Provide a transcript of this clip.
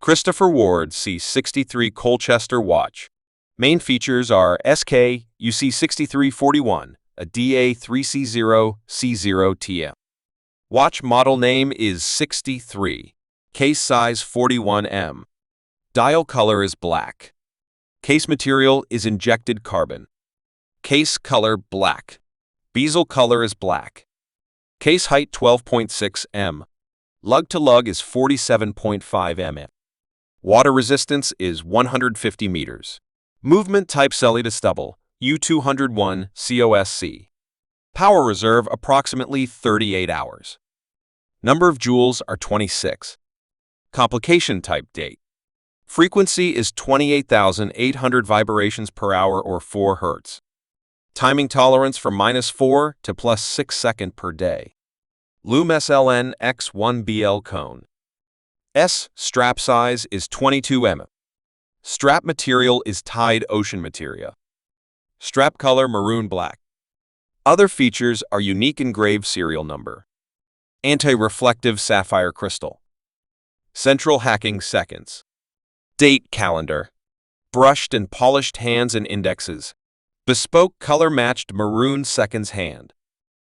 Christopher Ward C63 Colchester watch. Main features are SK UC6341, a DA3C0C0TM. Watch model name is 63. Case size 41mm. Dial color is black. Case material is injected carbon. Case color black. Bezel color is black. Case height 12.6 m. Lug to lug is 47.5 mm. Water resistance is 150 meters. Movement type celly to stubble, U201 COSC. Power reserve approximately 38 hours. Number of joules are 26. Complication type date. Frequency is 28,800 vibrations per hour or 4 Hz. Timing tolerance from -4 to +6 seconds per day. Lume SLN X1BL cone. Strap size is 22 mm. Strap material is Tide ocean material. Strap color maroon black. Other features are unique engraved serial number. Anti-reflective sapphire crystal. Central hacking seconds. Date calendar. Brushed and polished hands and indexes. Bespoke color-matched maroon seconds hand.